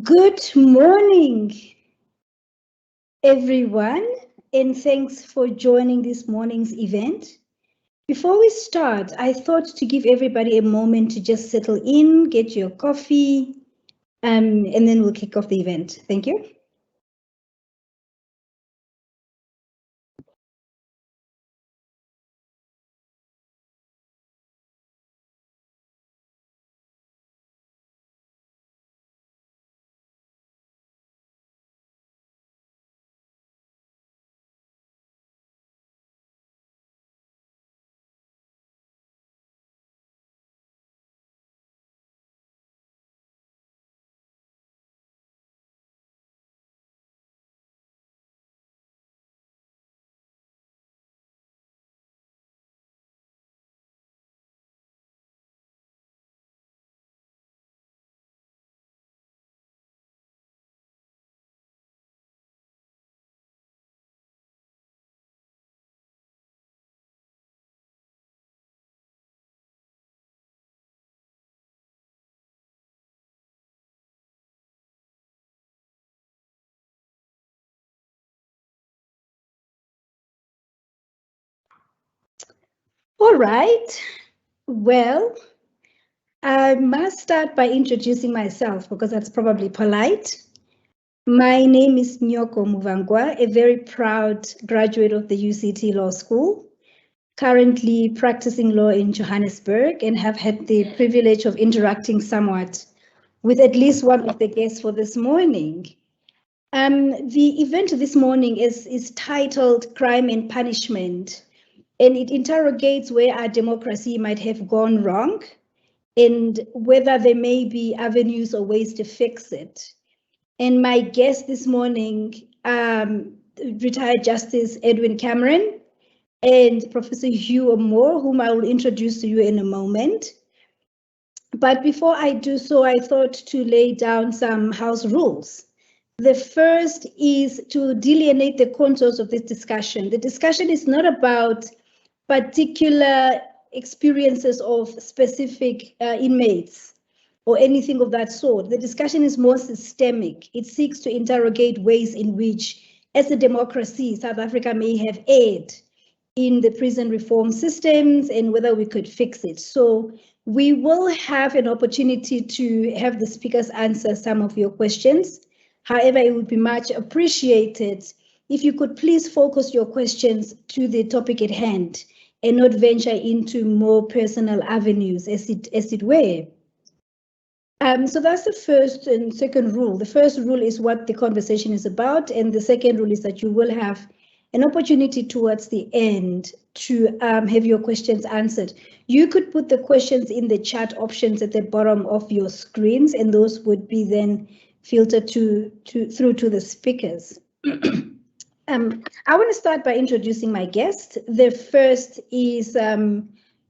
Good morning, everyone, and thanks for joining this morning's event. Before we start, I thought to give everybody a moment to just settle in, get your coffee, and then we'll kick off the event. Thank you. All right. Well, I must start by introducing myself because that's probably polite. My name is Nyoko Muvangwa, a very proud graduate of the UCT Law School, currently practicing law in Johannesburg, and have had the privilege of interacting somewhat with at least one of the guests for this morning. The event this morning is titled Crime and Punishment, and it interrogates where our democracy might have gone wrong and whether there may be avenues or ways to fix it. And my guest this morning, retired Justice Edwin Cameron and Professor Hugh Moore, whom I will introduce to you in a moment. But before I do so, I thought to lay down some house rules. The first is to delineate the contours of this discussion. The discussion is not about particular experiences of specific inmates or anything of that sort. The discussion is more systemic. It seeks to interrogate ways in which, as a democracy, South Africa may have erred in the prison reform systems and whether we could fix it. So we will have an opportunity to have the speakers answer some of your questions. However, it would be much appreciated if you could please focus your questions to the topic at hand and not venture into more personal avenues, as it were. So that's the first and second rule. The first rule is what the conversation is about, and the second rule is that you will have an opportunity towards the end to have your questions answered. You could put the questions in the chat options at the bottom of your screens, and those would be then filtered through to the speakers. I want to start by introducing my guest. The first is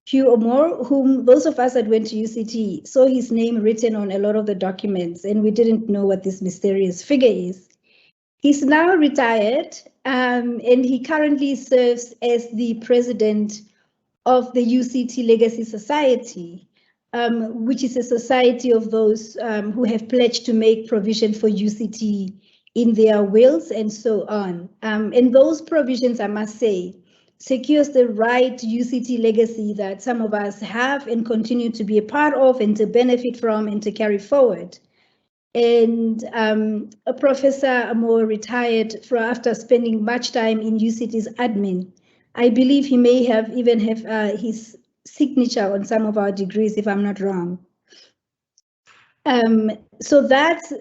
Hugh Moore, whom those of us that went to UCT saw his name written on a lot of the documents, and we didn't know what this mysterious figure is. He's now retired, and he currently serves as the president of the UCT Legacy Society, which is a society of those who have pledged to make provision for UCT in their wills and so on. And those provisions, I must say, secures the right UCT legacy that some of us have and continue to be a part of and to benefit from and to carry forward. And Professor Amor retired after spending much time in UCT's admin. I believe he may have even have his signature on some of our degrees, if I'm not wrong. So that's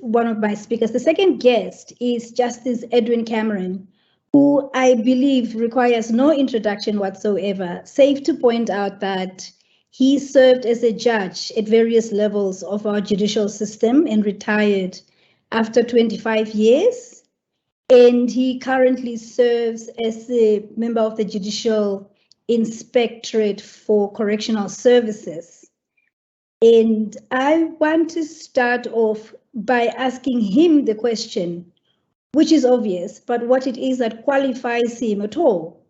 one of my speakers. The second guest is Justice Edwin Cameron, who I believe requires no introduction whatsoever. Safe to point out that he served as a judge at various levels of our judicial system and retired after 25 years. And he currently serves as a member of the Judicial Inspectorate for Correctional Services. And I want to start off by asking him the question, which is obvious, but what it is that qualifies him at all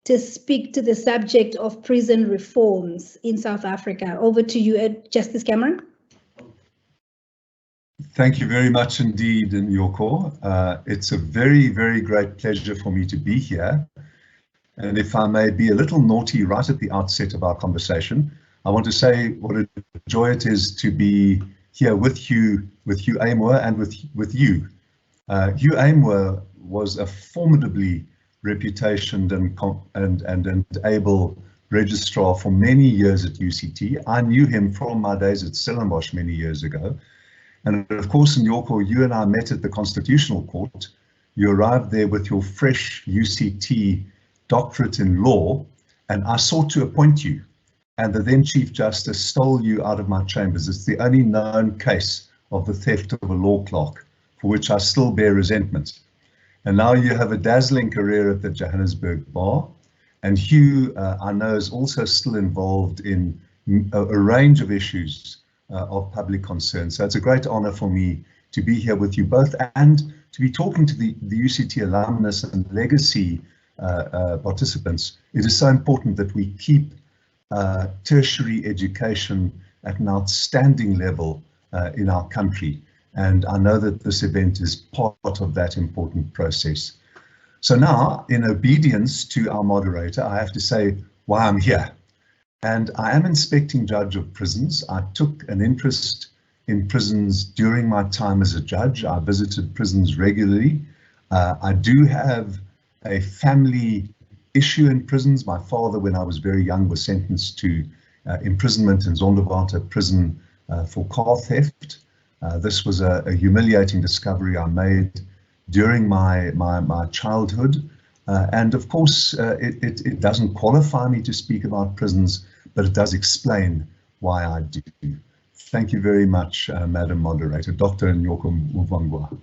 to speak to the subject of prison reforms in South Africa. Over to you, Justice Cameron. Thank you very much indeed, Nyoko. It's a very, very great pleasure for me to be here. And if I may be a little naughty right at the outset of our conversation, I want to say what a joy it is to be here with you, Amor, and with you. Hugh Amor was a formidably reputationed and able registrar for many years at UCT. I knew him from my days at Stellenbosch many years ago. And of course, in Nyoko, you and I met at the Constitutional Court. You arrived there with your fresh UCT doctorate in law, and I sought to appoint you. And the then Chief Justice stole you out of my chambers. It's the only known case of the theft of a law clerk, for which I still bear resentment. And now you have a dazzling career at the Johannesburg Bar. And Hugh, I know, is also still involved in a range of issues of public concern. So it's a great honor for me to be here with you both and to be talking to the UCT alumnus and legacy participants. It is so important that we keep tertiary education at an outstanding level in our country. And I know that this event is part of that important process. So now, in obedience to our moderator, I have to say why I'm here. And I am inspecting judge of prisons. I took an interest in prisons during my time as a judge. I visited prisons regularly. I do have a family issue in prisons. My father, when I was very young, was sentenced to imprisonment in Zonderwater prison for car theft. This was a humiliating discovery I made during my childhood. And of course, it doesn't qualify me to speak about prisons, but it does explain why I do. Thank you very much, Madam Moderator. Dr. Nyoko Muvangwa.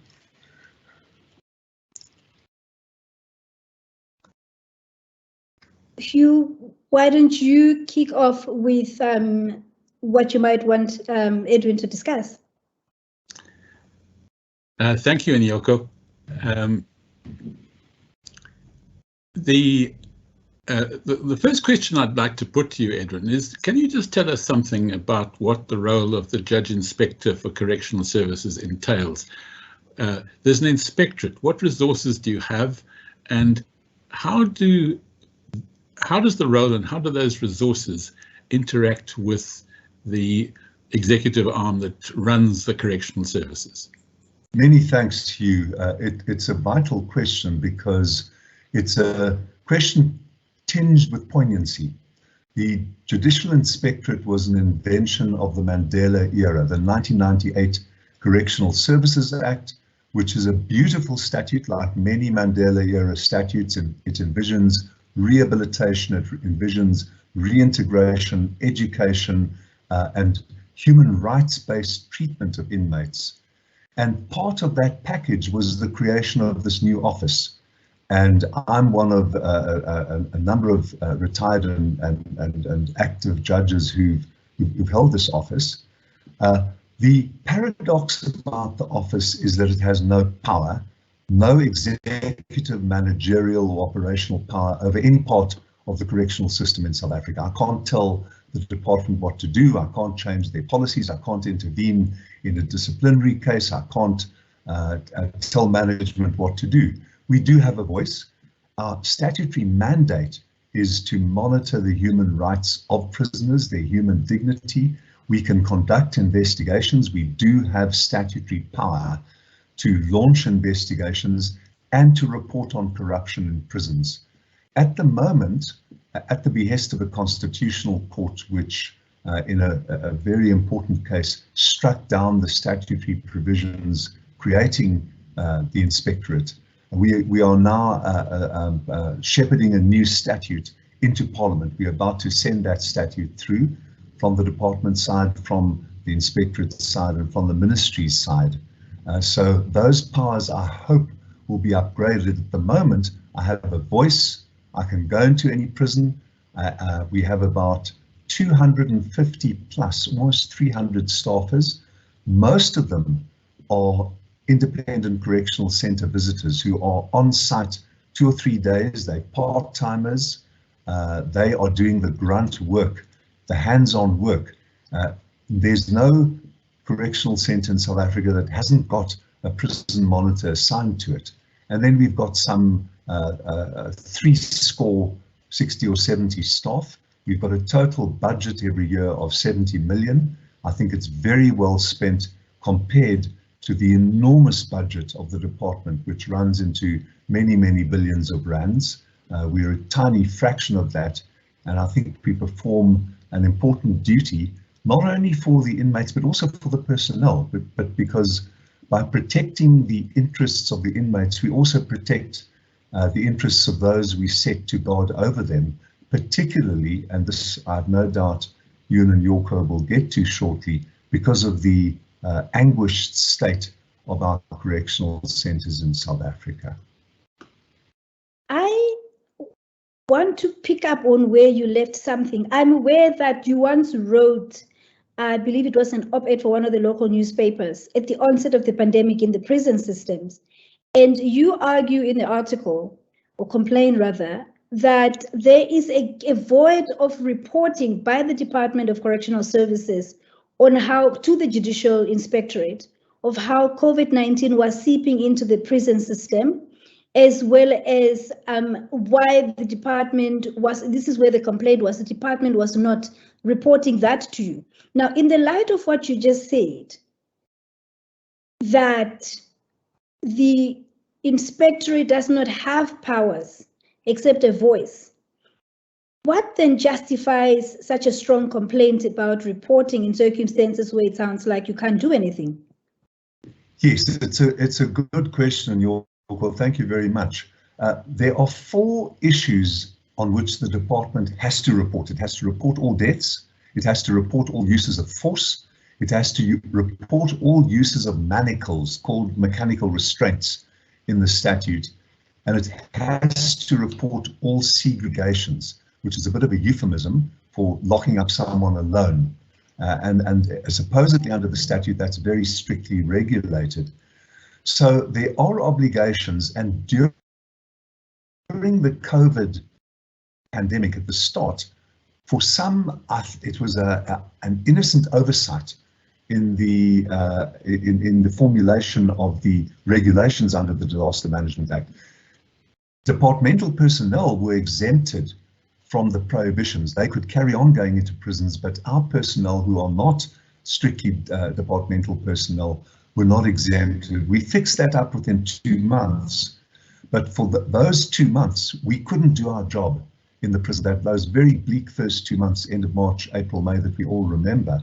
Hugh, why don't you kick off with what you might want Edwin to discuss? Thank you, Nyoko. The first question I'd like to put to you, Edwin, is can you just tell us something about what the role of the Judge Inspector for Correctional Services entails? There's an inspectorate. What resources do you have, and how does the role and how do those resources interact with the executive arm that runs the correctional services? Many thanks to you. It's a vital question because it's a question tinged with poignancy. The Judicial Inspectorate was an invention of the Mandela era, the 1998 Correctional Services Act, which is a beautiful statute like many Mandela era statutes. It envisions rehabilitation, it envisions reintegration, education, and human rights-based treatment of inmates. And part of that package was the creation of this new office. And I'm one of a number of retired and active judges who've held this office. The paradox about the office is that it has no power, no executive, managerial or operational power over any part of the correctional system in South Africa. I can't tell the department what to do. I can't change their policies. I can't intervene in a disciplinary case. I can't tell management what to do. We do have a voice. Our statutory mandate is to monitor the human rights of prisoners, their human dignity. We can conduct investigations. We do have statutory power to launch investigations and to report on corruption in prisons. At the moment, at the behest of a constitutional court, which in a very important case struck down the statutory provisions creating the inspectorate, we are now shepherding a new statute into Parliament. We are about to send that statute through from the department side, from the inspectorate side, and from the ministry's side. So those powers, I hope, will be upgraded. At the moment, I have a voice. I can go into any prison. We have about 250 plus, almost 300 staffers. Most of them are independent correctional centre visitors who are on site 2 or 3 days. They're part-timers. They are doing the grunt work, the hands-on work. There's no correctional centre in South Africa that hasn't got a prison monitor assigned to it. And then we've got some 60 or 70 staff. We've got a total budget every year of 70 million. I think it's very well spent compared to the enormous budget of the department, which runs into many, many billions of rands. We're a tiny fraction of that, and I think we perform an important duty, not only for the inmates, but also for the personnel, but because by protecting the interests of the inmates, we also protect the interests of those we set to guard over them, particularly, and this I have no doubt Ewan and Yorko will get to shortly, because of the anguished state of our correctional centres in South Africa. I want to pick up on where you left something. I'm aware that you once wrote, I believe it was an op-ed for one of the local newspapers at the onset of the pandemic in the prison systems. And you argue in the article, or complain rather, that there is a void of reporting by the Department of Correctional Services on how, to the Judicial Inspectorate, of how COVID-19 was seeping into the prison system, as well as why the department was, this is where the complaint was, the department was not reporting that to you. Now, in the light of what you just said, that the inspectorate does not have powers except a voice, what then justifies such a strong complaint about reporting in circumstances where it sounds like you can't do anything? Yes, it's a good question, Yorko. Thank you very much. There are 4 issues on which the department has to report. It has to report all deaths. It has to report all uses of force. It has to report all uses of manacles, called mechanical restraints in the statute. And it has to report all segregations, which is a bit of a euphemism for locking up someone alone. And supposedly under the statute, that's very strictly regulated. So there are obligations, and during the COVID pandemic at the start, for some, it was an innocent oversight in the formulation of the regulations under the Disaster Management Act. Departmental personnel were exempted from the prohibitions. They could carry on going into prisons, but our personnel who are not strictly departmental personnel were not exempted. We fixed that up within 2 months, but for those 2 months, we couldn't do our job in the prison. Those very bleak first 2 months, end of March, April, May, that we all remember.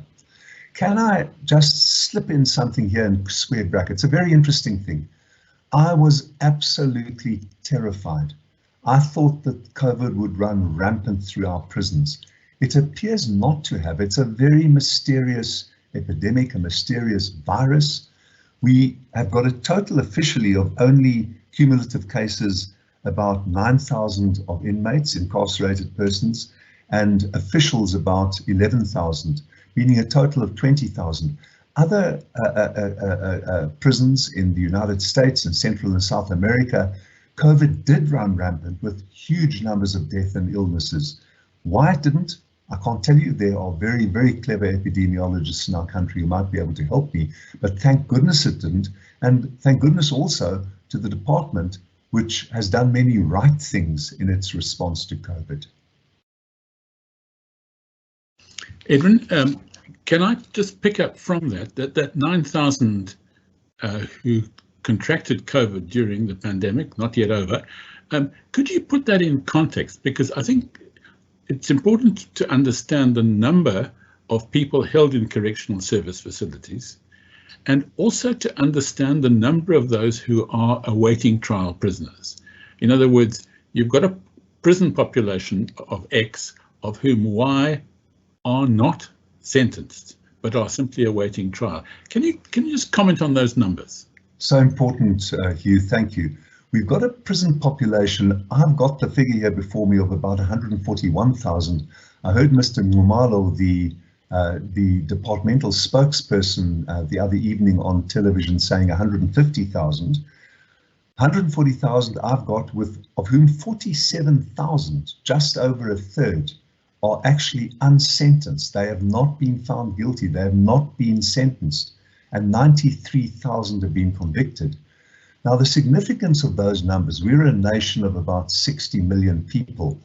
Can I just slip in something here in square brackets? A very interesting thing. I was absolutely terrified. I thought that COVID would run rampant through our prisons. It appears not to have. It's a very mysterious epidemic, a mysterious virus. We have got a total officially of only cumulative cases about 9,000 of inmates, incarcerated persons, and officials about 11,000, meaning a total of 20,000. Other prisons in the United States and Central and South America, COVID did run rampant with huge numbers of death and illnesses. Why it didn't, I can't tell you. There are very, very clever epidemiologists in our country who might be able to help me, but thank goodness it didn't. And thank goodness also to the department, which has done many right things in its response to COVID. Edwin, can I just pick up from that 9,000 who contracted COVID during the pandemic, not yet over, could you put that in context? Because I think it's important to understand the number of people held in correctional service facilities, and also to understand the number of those who are awaiting trial prisoners. In other words, you've got a prison population of X, of whom Y are not sentenced, but are simply awaiting trial. Can you just comment on those numbers? So important, Hugh, thank you. We've got a prison population, I've got the figure here before me, of about 141,000. I heard Mr. Ngumalo, the departmental spokesperson, the other evening on television saying 150,000. 140,000 I've got, of whom 47,000, just over a third, are actually unsentenced. They have not been found guilty. They have not been sentenced. And 93,000 have been convicted. Now, the significance of those numbers, we're a nation of about 60 million people.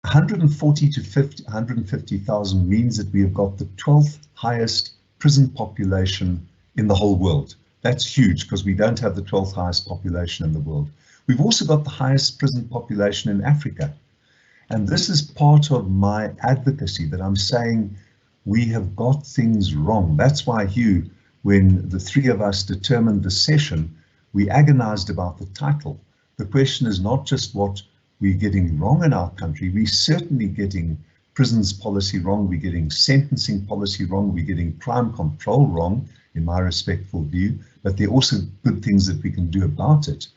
140 to 150,000 means that we have got the 12th highest prison population in the whole world. That's huge because we don't have the 12th highest population in the world. We've also got the highest prison population in Africa. And this is part of my advocacy, that I'm saying we have got things wrong. That's why, Hugh, when the three of us determined the session, we agonized about the title. The question is not just what we're getting wrong in our country, we're certainly getting prisons policy wrong, we're getting sentencing policy wrong, we're getting crime control wrong, in my respectful view, but there are also good things that we can do about it.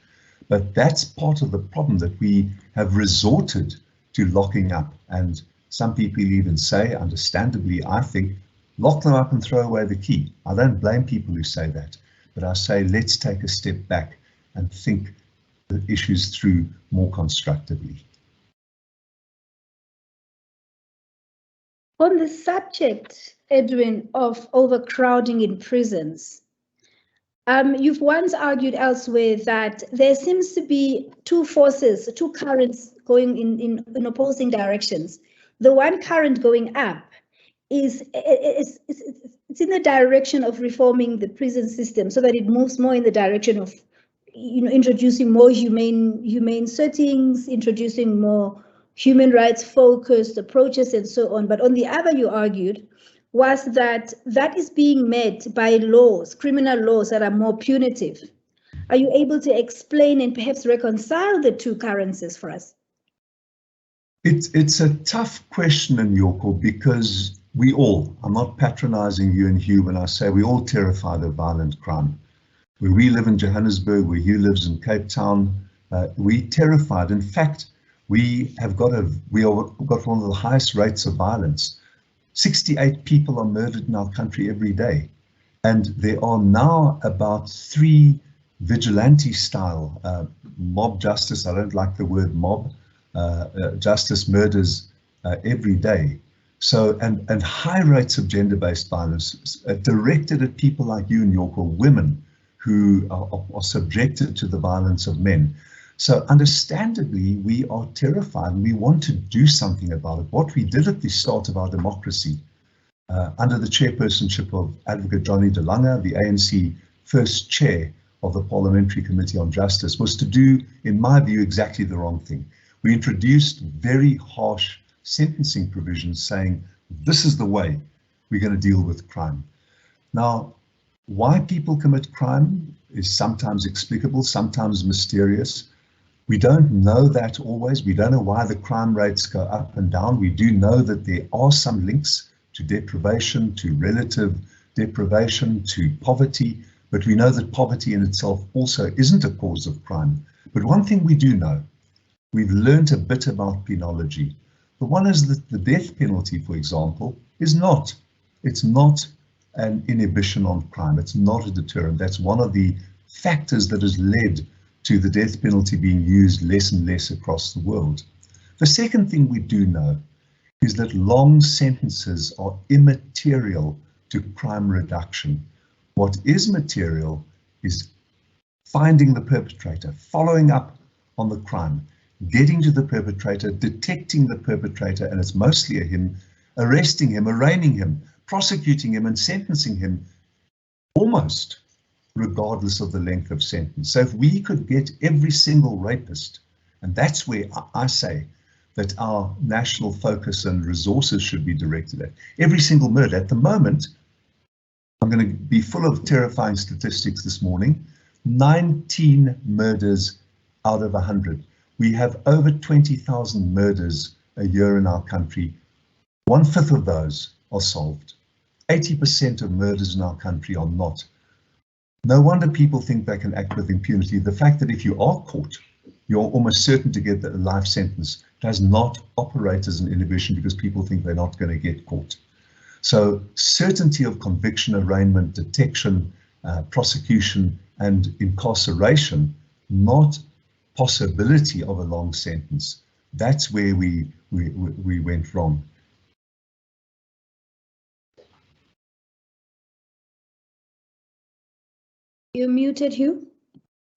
But that's part of the problem, that we have resorted to locking up, and some people even say, understandably, I think, lock them up and throw away the key. I don't blame people who say that, but I say let's take a step back and think the issues through more constructively. On the subject, Edwin, of overcrowding in prisons, you've once argued elsewhere that there seems to be two forces, two currents going in opposing directions. The one current going up is it's in the direction of reforming the prison system so that it moves more in the direction of, introducing more humane settings, introducing more human rights focused approaches and so on. But on the other, you argued, was that is being met by laws, criminal laws that are more punitive. Are you able to explain and perhaps reconcile the two currencies for us? It's a tough question, Nyoko, because we all, I'm not patronizing you and Hugh when I say we all terrified of violent crime. Where we live in Johannesburg, where Hugh lives in Cape Town, we terrified. In fact, we have got one of the highest rates of violence. 68 people are murdered in our country every day. And there are now about 3 vigilante-style mob justice, I don't like the word mob, justice murders every day. So, and high rates of gender-based violence directed at people like you and York, or women who are subjected to the violence of men. So understandably, we are terrified and we want to do something about it. What we did at the start of our democracy, under the chairpersonship of Advocate Johnny de Lange, the ANC first chair of the Parliamentary Committee on Justice, was to do, in my view, exactly the wrong thing. We introduced very harsh sentencing provisions saying, this is the way we're going to deal with crime. Now, why people commit crime is sometimes explicable, sometimes mysterious. We don't know that always. We don't know why the crime rates go up and down. We do know that there are some links to deprivation, to relative deprivation, to poverty, but we know that poverty in itself also isn't a cause of crime. But one thing we do know, we've learned a bit about penology. The one is that the death penalty, for example, is not. It's not an inhibition on crime. It's not a deterrent. That's one of the factors that has led to the death penalty being used less and less across the world. The second thing we do know is that long sentences are immaterial to crime reduction. What is material is finding the perpetrator, following up on the crime, getting to the perpetrator, detecting the perpetrator, and it's mostly a him, arresting him, arraigning him, prosecuting him, and sentencing him almost regardless of the length of sentence. So if we could get every single rapist, and that's where I say that our national focus and resources should be directed at, every single murder. At the moment, I'm going to be full of terrifying statistics this morning, 19 murders out of 100. We have over 20,000 murders a year in our country. 1/5 of those are solved. 80% of murders in our country are not. No wonder people think they can act with impunity. The fact that if you are caught, you're almost certain to get a life sentence does not operate as an inhibition because people think they're not going to get caught. So certainty of conviction, arraignment, detection, prosecution, and incarceration, not possibility of a long sentence. That's where we we went wrong. You're muted, Hugh.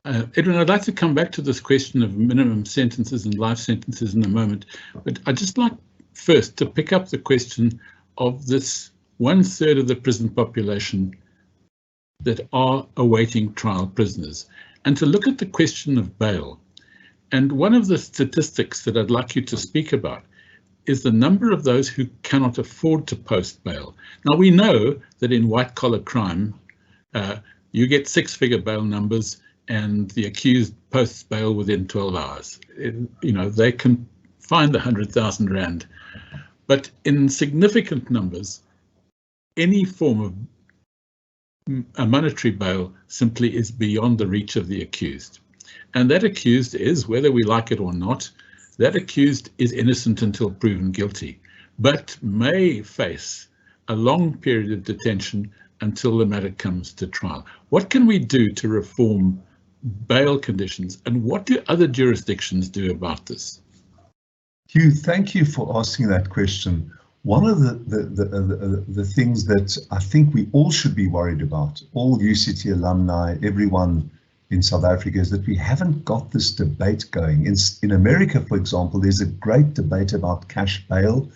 Edwin, I'd like to come back to this question of minimum sentences and life sentences in a moment, but I'd just like first to pick up the question of this 1/3 of the prison population that are awaiting trial prisoners, and to look at the question of bail. And one of the statistics that I'd like you to speak about is the number of those who cannot afford to post bail. Now, we know that in white-collar crime, you get 6-figure bail numbers and the accused posts bail within 12 hours. They can find the 100,000 rand. But in significant numbers, any form of a monetary bail simply is beyond the reach of the accused. And that accused is, whether we like it or not, that accused is innocent until proven guilty, but may face a long period of detention until the matter comes to trial. What can we do to reform bail conditions, and what do other jurisdictions do about this? Hugh, thank you for asking that question. One of the things that I think we all should be worried about, all UCT alumni, everyone in South Africa, is that we haven't got this debate going. In America, for example, there's a great debate about cash bail.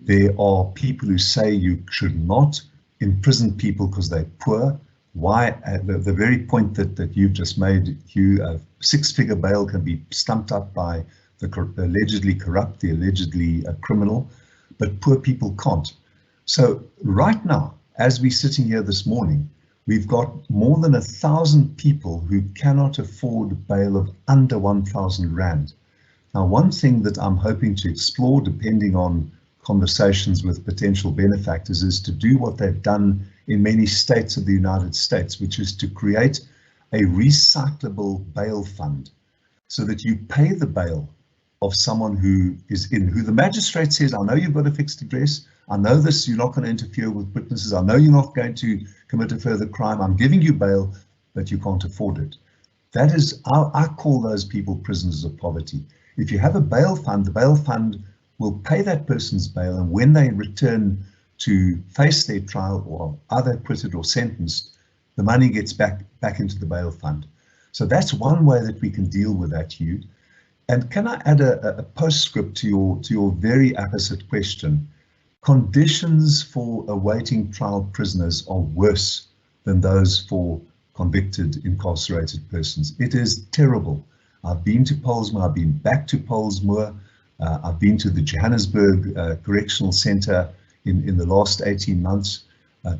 There are people who say you should not imprison people because they're poor. Why? The very point that you've just made, Hugh, a 6-figure bail can be stumped up by the allegedly corrupt, the allegedly criminal, but poor people can't. So right now, as we're sitting here this morning, we've got more than 1,000 people who cannot afford bail of under 1,000 rand. Now, one thing that I'm hoping to explore, depending on conversations with potential benefactors, is to do what they've done in many states of the United States, which is to create a recyclable bail fund so that you pay the bail of someone who the magistrate says, I know you've got a fixed address, I know this, you're not going to interfere with witnesses, I know you're not going to commit a further crime, I'm giving you bail, but you can't afford it. That is, I call those people prisoners of poverty. If you have a bail fund, the bail fund will pay that person's bail, and when they return to face their trial or either acquitted or sentenced, the money gets back into the bail fund. So that's one way that we can deal with that, Hugh. And can I add a postscript to your very opposite question? Conditions for awaiting trial prisoners are worse than those for convicted, incarcerated persons. It is terrible. I've been to Pollsmoor, I've been back to Pollsmoor, I've been to the Johannesburg Correctional Centre in the last 18 months.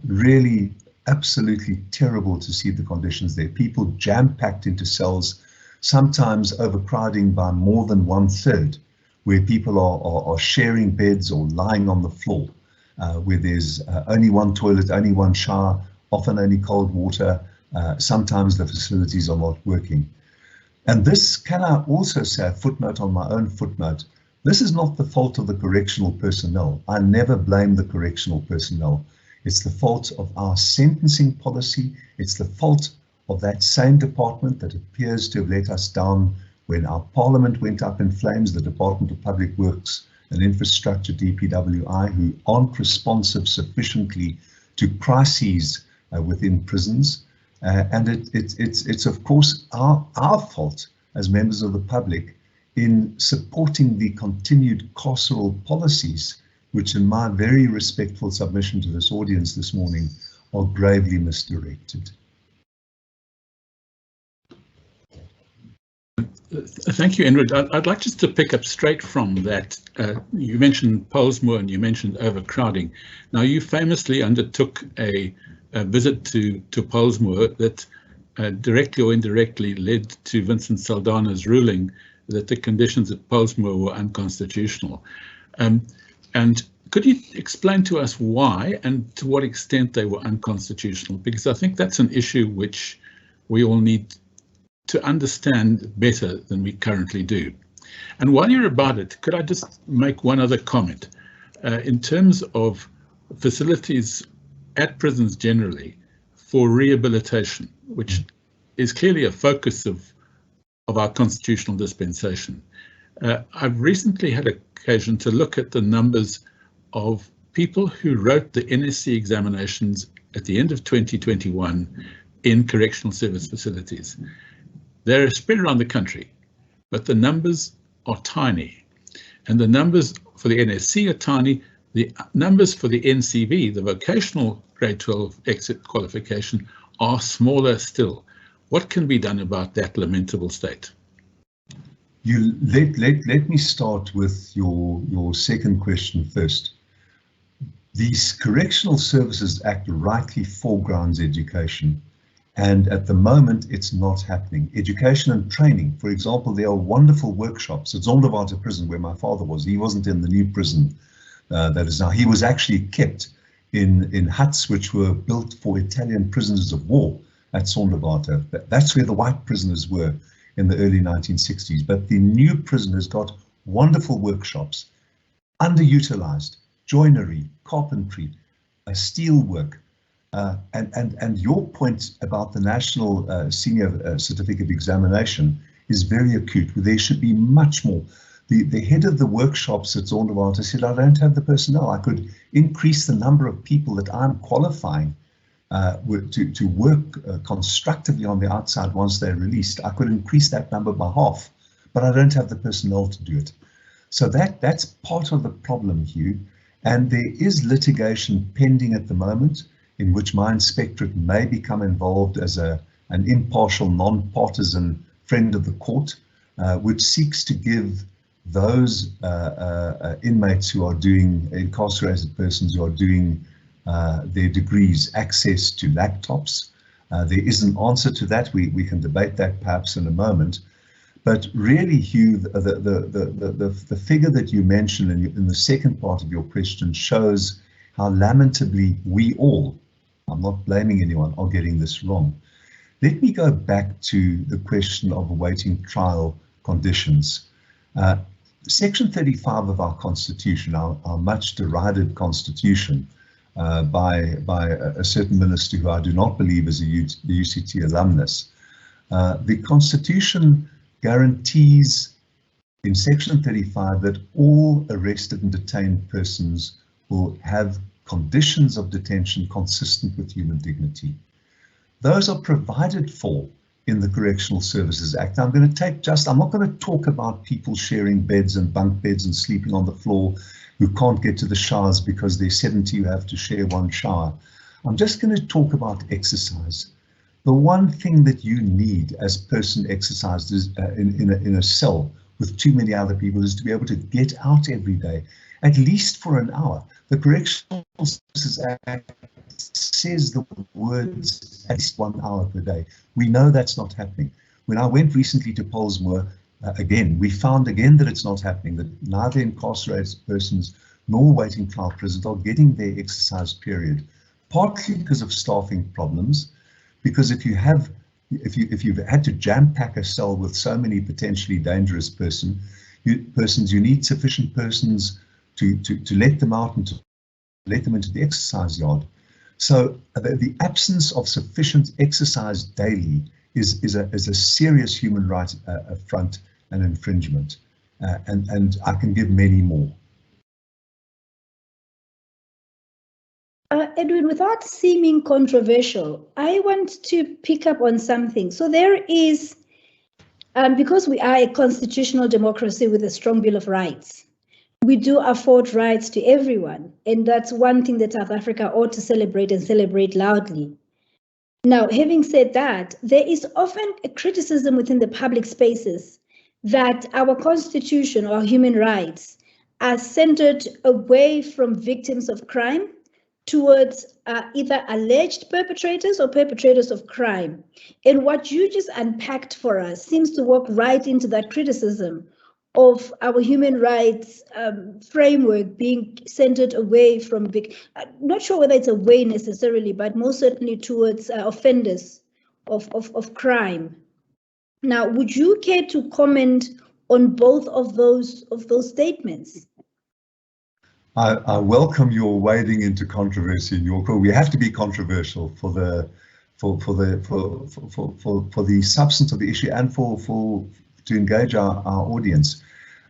Really, absolutely terrible to see the conditions there. People jam-packed into cells, sometimes overcrowding by more than 1/3, where people are sharing beds or lying on the floor, where there's only one toilet, only one shower, often only cold water. Sometimes the facilities are not working. And this, can I also say, a footnote on my own footnote, this is not the fault of the correctional personnel. I never blame the correctional personnel. It's the fault of our sentencing policy. It's the fault of that same department that appears to have let us down when our parliament went up in flames, the Department of Public Works and Infrastructure, DPWI, who aren't responsive sufficiently to crises within prisons. And it's of course our fault as members of the public in supporting the continued carceral policies, which in my very respectful submission to this audience this morning are gravely misdirected. Thank you, Enrid. I'd like just to pick up straight from that. You mentioned Pollsmoor and you mentioned overcrowding. Now, you famously undertook a visit to Pollsmoor that directly or indirectly led to Vincent Saldana's ruling that the conditions at Pollsmoor were unconstitutional. And could you explain to us why and to what extent they were unconstitutional? Because I think that's an issue which we all need to understand better than we currently do. And while you're about it, could I just make one other comment? In terms of facilities at prisons generally for rehabilitation, which is clearly a focus of our constitutional dispensation. I've recently had occasion to look at the numbers of people who wrote the NSC examinations at the end of 2021 in correctional service facilities. They're spread around the country, but the numbers are tiny. And the numbers for the NSC are tiny. The numbers for the NCV, the vocational grade 12 exit qualification, are smaller still. What can be done about that lamentable state? Let me start with your second question first. These Correctional Services Act rightly foregrounds education, and at the moment it's not happening. Education and training, for example, there are wonderful workshops at Zonderwater prison where my father was. He wasn't in the new prison that is now. He was actually kept in huts which were built for Italian prisoners of war at Zonderwater. That's where the white prisoners were in the early 1960s. But the new prison has got wonderful workshops, underutilized, joinery, carpentry, steelwork, and your point about the National Senior Certificate Examination is very acute. There should be much more. The head of the workshops at Zonderwater said, I don't have the personnel. I could increase the number of people that I'm qualifying to work constructively on the outside once they're released. I could increase that number by half, but I don't have the personnel to do it. So that's part of the problem, Hugh. And there is litigation pending at the moment in which my inspectorate may become involved as an impartial, non-partisan friend of the court, which seeks to give those inmates who are doing, incarcerated persons who are doing their degrees, access to laptops. There is an answer to that. We can debate that perhaps in a moment. But really, Hugh, the figure that you mentioned in the second part of your question shows how lamentably we all, I'm not blaming anyone, are getting this wrong. Let me go back to the question of awaiting trial conditions. Section 35 of our Constitution, our much derided Constitution, by a certain minister who I do not believe is a UCT alumnus. The Constitution guarantees in Section 35 that all arrested and detained persons will have conditions of detention consistent with human dignity. Those are provided for in the Correctional Services Act. I'm going to I'm not going to talk about people sharing beds and bunk beds and sleeping on the floor who can't get to the showers because they're 70 who have to share one shower. I'm just going to talk about exercise. The one thing that you need as person exercised is, in a cell with too many other people is to be able to get out every day, at least for an hour. The Correctional Services Act says the words at least 1 hour per day. We know that's not happening. When I went recently to Pollsmoor, again, we found again that it's not happening, that neither incarcerated persons nor waiting trial prisoners are getting their exercise period, partly because of staffing problems, because if you've had to jam pack a cell with so many potentially dangerous persons, you need sufficient persons to let them out and to let them into the exercise yard. So the absence of sufficient exercise daily is a serious human rights affront and infringement, and I can give many more. Edwin, without seeming controversial, I want to pick up on something. So there is, because we are a constitutional democracy with a strong Bill of Rights, we do afford rights to everyone. And that's one thing that South Africa ought to celebrate and celebrate loudly. Now, having said that, there is often a criticism within the public spaces that our constitution or human rights are centered away from victims of crime towards either alleged perpetrators or perpetrators of crime. And what you just unpacked for us seems to walk right into that criticism of our human rights framework being centered away from, not sure whether it's away necessarily, but most certainly towards offenders of crime. Now, would you care to comment on both of those statements? I welcome your wading into controversy in your call. We have to be controversial for the substance of the issue and to engage our audience.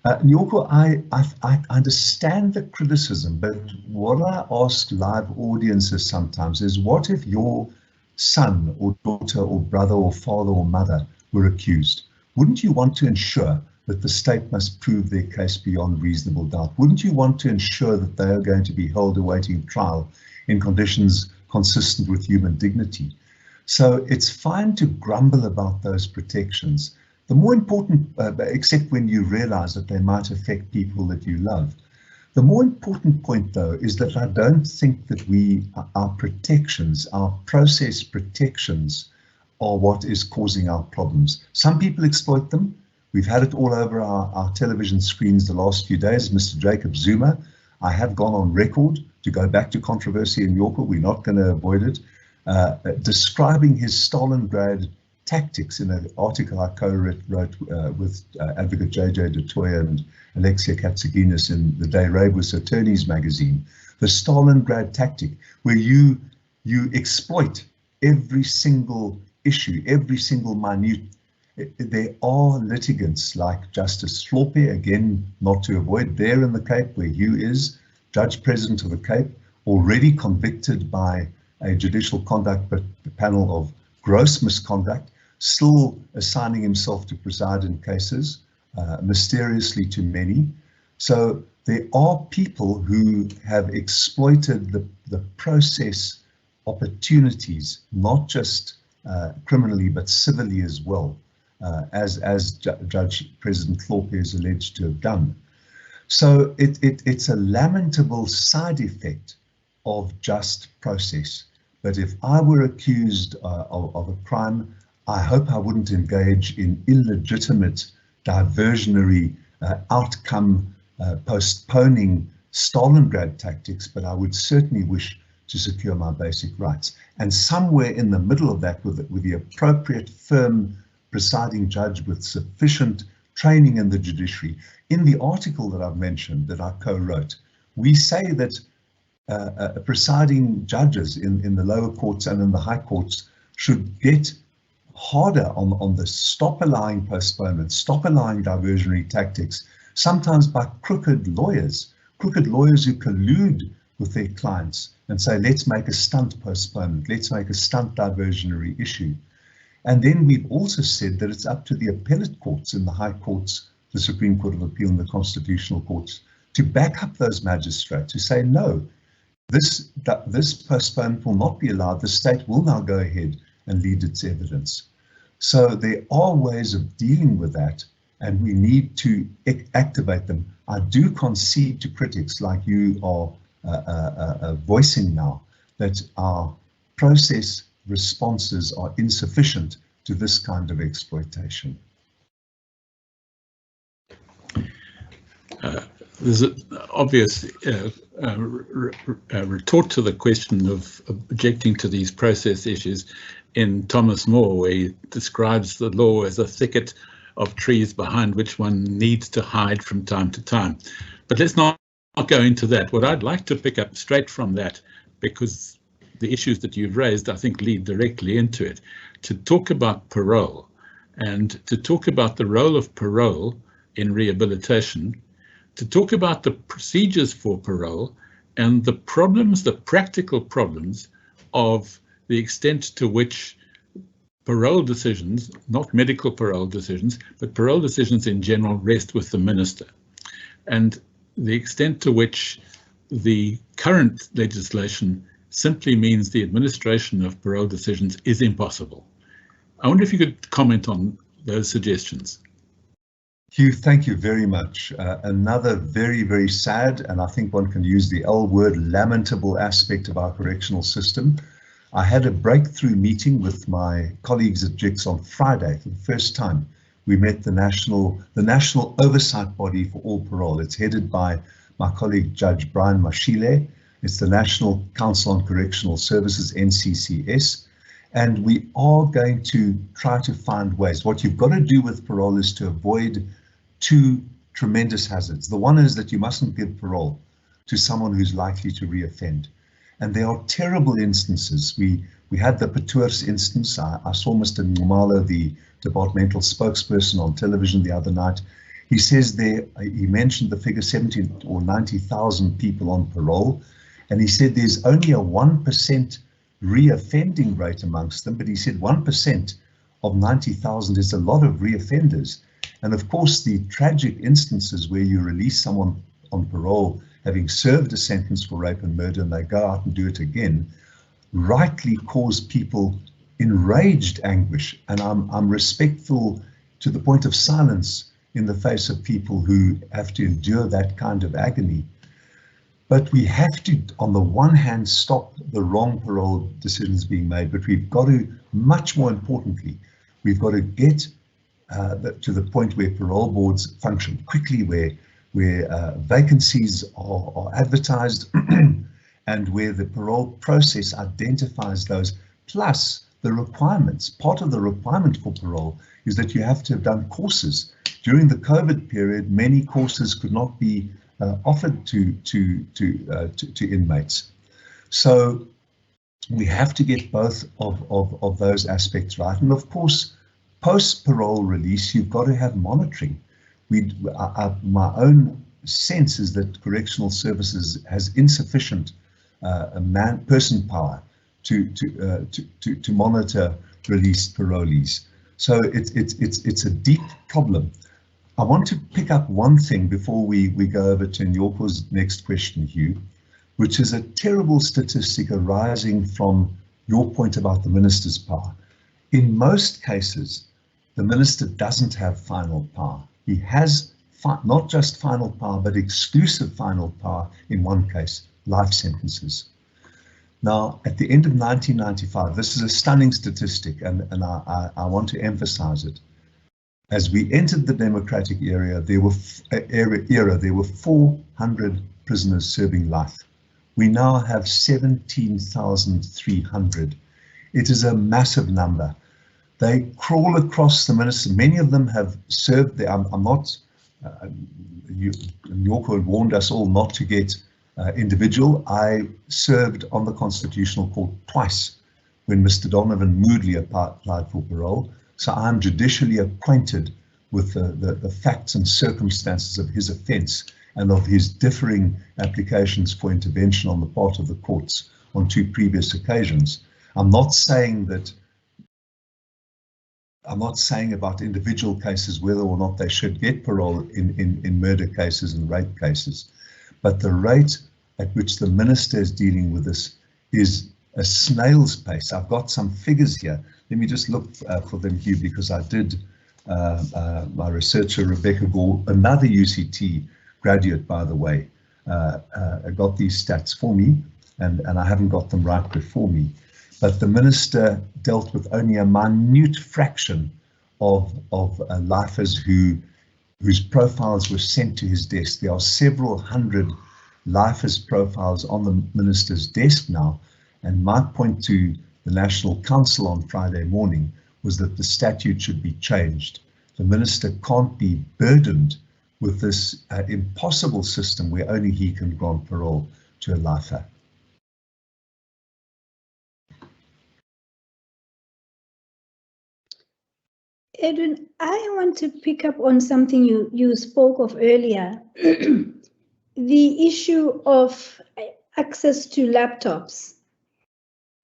Nyoko, I understand the criticism, but what I ask live audiences sometimes is, what if your son or daughter or brother or father or mother were accused? Wouldn't you want to ensure that the state must prove their case beyond reasonable doubt? Wouldn't you want to ensure that they are going to be held awaiting trial in conditions consistent with human dignity? So it's fine to grumble about those protections. The more important, except when you realize that they might affect people that you love. The more important point, though, is that I don't think that our protections, our process protections, are what is causing our problems. Some people exploit them. We've had it all over our television screens the last few days. Mr. Jacob Zuma, I have gone on record, to go back to controversy in Yorker, we're not going to avoid it, describing his Stalingrad tactics in an article I co-wrote with Advocate JJ Du Toit and Alexia Katsaginis in the Day Rebus Attorneys magazine. The Stalingrad tactic, where you exploit every single issue, every single minute. There are litigants like Justice Slaughter, again, not to avoid, there in the Cape where Hugh is, Judge President of the Cape, already convicted by a judicial conduct panel of gross misconduct, still assigning himself to preside in cases, mysteriously to many. So there are people who have exploited the process opportunities, not just criminally, but civilly as well, as Judge President Thorpe is alleged to have done. So it's a lamentable side effect of just process. But if I were accused of a crime, I hope I wouldn't engage in illegitimate, diversionary, outcome postponing Stalingrad tactics, but I would certainly wish to secure my basic rights. And somewhere in the middle of that, with the appropriate firm presiding judge with sufficient training in the judiciary. In the article that I've mentioned that I co-wrote, we say that presiding judges in the lower courts and in the high courts should get harder on the stop allowing postponement, stop allowing diversionary tactics, sometimes by crooked lawyers who collude with their clients and say, let's make a stunt postponement, let's make a stunt diversionary issue. And then we've also said that it's up to the appellate courts in the high courts, the Supreme Court of Appeal and the constitutional courts to back up those magistrates, to say, no, this postponement will not be allowed. The state will now go ahead and lead its evidence. So there are ways of dealing with that, and we need to activate them. I do concede to critics like you are voicing now that our process responses are insufficient to this kind of exploitation. There's an obvious retort to the question of objecting to these process issues in Thomas More, where he describes the law as a thicket of trees behind which one needs to hide from time to time. But let's not go into that. What I'd like to pick up straight from that, because the issues that you've raised, I think, lead directly into it, to talk about parole and to talk about the role of parole in rehabilitation, to talk about the procedures for parole and the problems, the practical problems of the extent to which parole decisions, not medical parole decisions, but parole decisions in general, rest with the minister, and the extent to which the current legislation simply means the administration of parole decisions is impossible. I wonder if you could comment on those suggestions. Hugh, thank you very much. Another very, very sad, and I think one can use the L word, lamentable aspect of our correctional system. I had a breakthrough meeting with my colleagues at JICS on Friday for the first time. We met the national oversight body for all parole. It's headed by my colleague Judge Brian Mashile. It's the National Council on Correctional Services, NCCS. And we are going to try to find ways. What you've got to do with parole is to avoid two tremendous hazards. The one is that you mustn't give parole to someone who's likely to reoffend. And there are terrible instances. We had the Patours instance. I saw Mr. Ngumalo, the departmental spokesperson, on television the other night. He says there, he mentioned the figure 70 or 90,000 people on parole, and he said there's only a 1% reoffending rate amongst them, but he said 1% of 90,000 is a lot of reoffenders. And of course, the tragic instances where you release someone on parole having served a sentence for rape and murder and they go out and do it again, rightly cause people enraged anguish. And I'm respectful to the point of silence in the face of people who have to endure that kind of agony. But we have to, on the one hand, stop the wrong parole decisions being made, but we've got to, much more importantly, we've got to get to the point where parole boards function quickly, where vacancies are advertised and where the parole process identifies those, plus the requirements. Part of the requirement for parole is that you have to have done courses. During the COVID period, many courses could not be offered to inmates. So we have to get both of those aspects right. And of course, post-parole release, you've got to have monitoring. My own sense is that correctional services has insufficient person power to monitor released parolees. So it's a deep problem. I want to pick up one thing before we go over to Nyoko's next question, Hugh, which is a terrible statistic arising from your point about the minister's power. In most cases, the minister doesn't have final power. He has not just final power, but exclusive final power in one case, life sentences. Now, at the end of 1995, this is a stunning statistic, and I want to emphasize it. As we entered the democratic era, there were 400 prisoners serving life. We now have 17,300. It is a massive number. They crawl across the minister. Many of them have served there. I'm not, Nyoko had warned us all not to get individual. I served on the Constitutional Court twice when Mr. Donovan Moodley applied for parole. So I'm judicially acquainted with the facts and circumstances of his offence and of his differing applications for intervention on the part of the courts on 2 previous occasions. I'm not saying about individual cases whether or not they should get parole in murder cases and rape cases, but the rate at which the minister is dealing with this is a snail's pace. I've got some figures here. Let me just look for them, Hugh, because I did, my researcher, Rebecca Gore, another UCT graduate, by the way, got these stats for me, and I haven't got them right before me. But the minister dealt with only a minute fraction of lifers whose profiles were sent to his desk. There are several hundred lifers' profiles on the minister's desk now, and my point to the National Council on Friday morning was that the statute should be changed. The minister can't be burdened with this impossible system where only he can grant parole to a lifer. Edwin, I want to pick up on something you spoke of earlier. The issue of access to laptops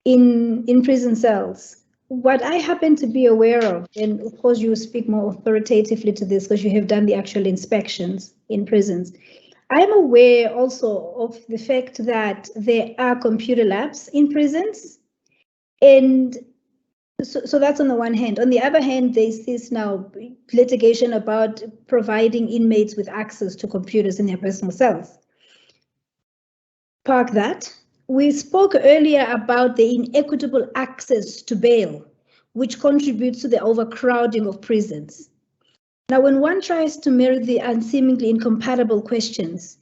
in prison cells. What I happen to be aware of, and of course you speak more authoritatively to this because you have done the actual inspections in prisons. I'm aware also of the fact that there are computer labs in prisons, and so that's on the one hand. On the other hand, there's this now litigation about providing inmates with access to computers in their personal cells. Park that. We spoke earlier about the inequitable access to bail, which contributes to the overcrowding of prisons. Now, when one tries to marry the unseemingly incompatible questions,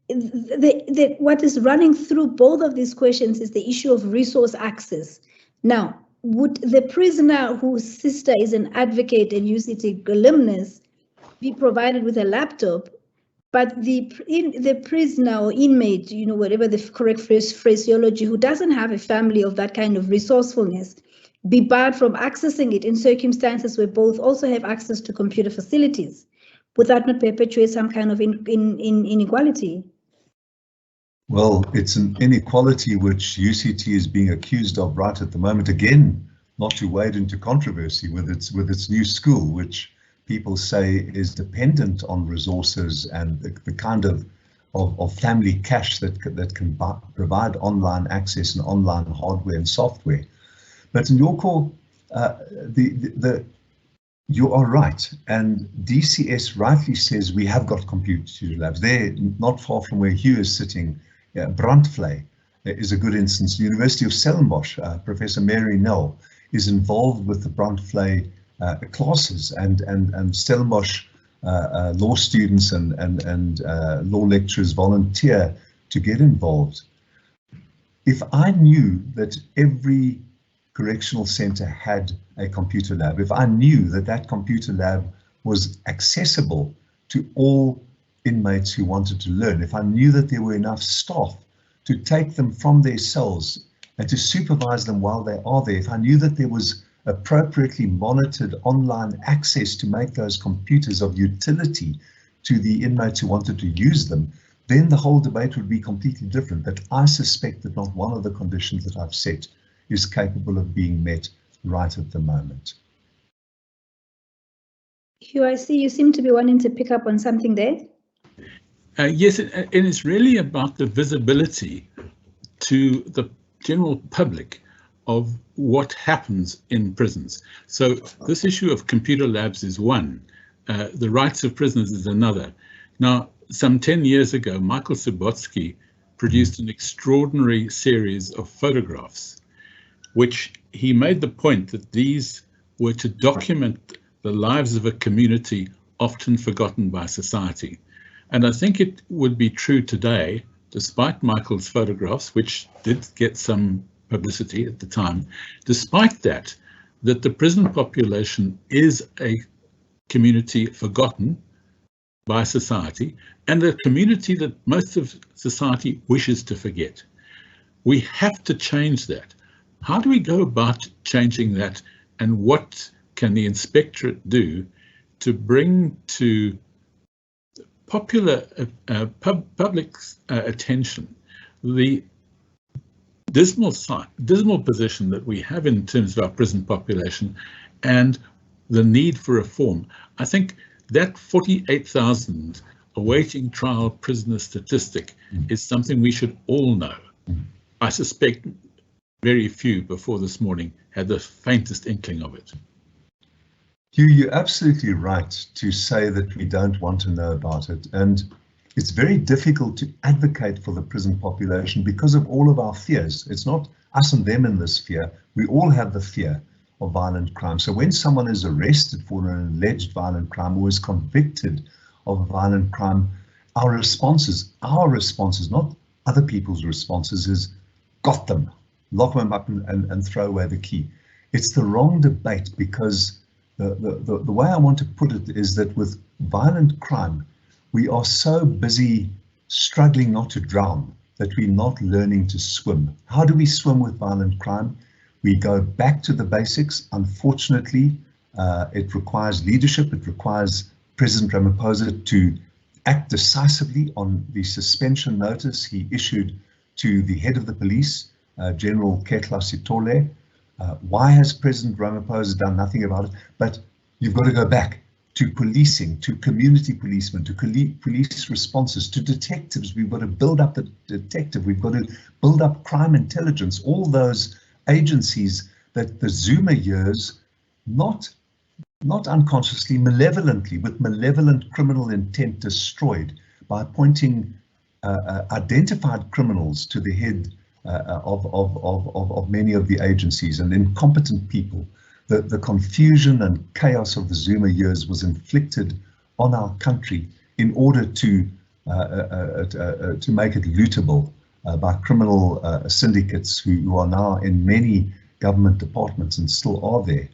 what is running through both of these questions is the issue of resource access. Now, would the prisoner whose sister is an advocate and UCT alumnus be provided with a laptop, but the prisoner or inmate, whatever the correct phraseology, who doesn't have a family of that kind of resourcefulness, be barred from accessing it in circumstances where both also have access to computer facilities? would that not perpetuate some kind of inequality? Well, it's an inequality which UCT is being accused of right at the moment. Again, not to wade into controversy with its new school, which people say is dependent on resources and the kind of family cash that can provide online access and online hardware and software. But in your call, you are right, and DCS rightly says we have got computer labs. They're not far from where Hugh is sitting. Brandvlei is a good instance. The University of Stellenbosch, Professor Mary Nell is involved with the Brandvlei classes, and Stellenbosch law students and law lecturers volunteer to get involved. If I knew that every correctional centre had a computer lab, if I knew that that computer lab was accessible to all inmates who wanted to learn, if I knew that there were enough staff to take them from their cells and to supervise them while they are there, if I knew that there was appropriately monitored online access to make those computers of utility to the inmates who wanted to use them, then the whole debate would be completely different. But I suspect that not one of the conditions that I've set is capable of being met right at the moment. Hugh, I see you seem to be wanting to pick up on something there. Yes, and it's really about the visibility to the general public of what happens in prisons. So this issue of computer labs is one, the rights of prisoners is another. Now, some 10 years ago, Michael Subotsky produced an extraordinary series of photographs, which he made the point that these were to document the lives of a community often forgotten by society. And I think it would be true today, despite Michael's photographs, which did get some publicity at the time, despite that the prison population is a community forgotten by society and a community that most of society wishes to forget. We have to change that. How do we go about changing that, and what can the inspectorate do to bring to popular public attention the dismal position that we have in terms of our prison population and the need for reform? I think that 48,000 awaiting trial prisoner statistic is something we should all know. I suspect very few before this morning had the faintest inkling of it. Hugh, you're absolutely right to say that we don't want to know about it. And it's very difficult to advocate for the prison population because of all of our fears. It's not us and them in this fear. We all have the fear of violent crime. So when someone is arrested for an alleged violent crime or is convicted of a violent crime, our responses, not other people's responses, is got them, lock them up and throw away the key. It's the wrong debate, because the way I want to put it is that with violent crime, we are so busy struggling not to drown that we're not learning to swim. How do we swim with violent crime? We go back to the basics. Unfortunately, it requires leadership. It requires President Ramaphosa to act decisively on the suspension notice he issued to the head of the police, General Ketla Sitole. Why has President Ramaphosa done nothing about it? But you've got to go back to policing, to community policemen, to police responses, to detectives. We've got to build up the detective. We've got to build up crime intelligence, all those agencies that the Zuma years, not unconsciously, malevolently, with malevolent criminal intent, destroyed by appointing identified criminals to the head of many of the agencies, and incompetent people. The confusion and chaos of the Zuma years was inflicted on our country in order to make it lootable by criminal syndicates who are now in many government departments and still are there.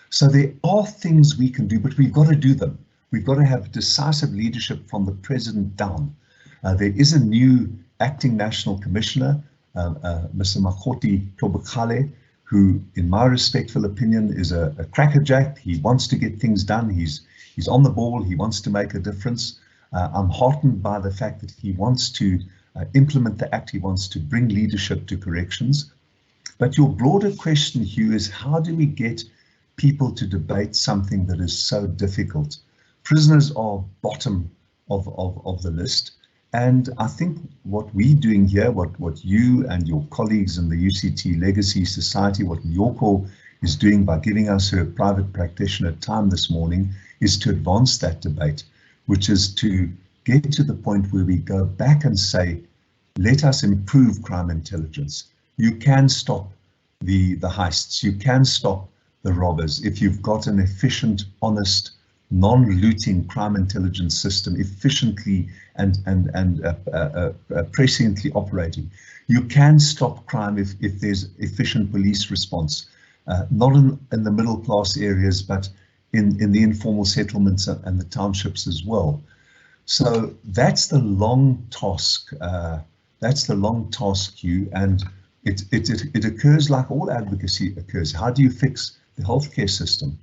So there are things we can do, but we've got to do them. We've got to have decisive leadership from the president down. There is a new acting national commissioner, Mr. Makgoti Tlhobokgale, who, in my respectful opinion, is a crackerjack. He wants to get things done. He's he's on the ball, he wants to make a difference. I'm heartened by the fact that he wants to implement the act, he wants to bring leadership to corrections. But your broader question, Hugh, is how do we get people to debate something that is so difficult? Prisoners are bottom of the list. And I think what we're doing here, what you and your colleagues in the UCT Legacy Society, what Nyoko is doing by giving us her private practitioner time this morning, is to advance that debate, which is to get to the point where we go back and say, let us improve crime intelligence. You can stop the heists, you can stop the robbers if you've got an efficient, honest, non-looting crime intelligence system efficiently and presciently operating. You can stop crime if there's efficient police response, not in the middle class areas, but in the informal settlements and the townships as well. So that's the long task. That's the long task, Hugh, and it occurs like all advocacy occurs. How do you fix the healthcare system?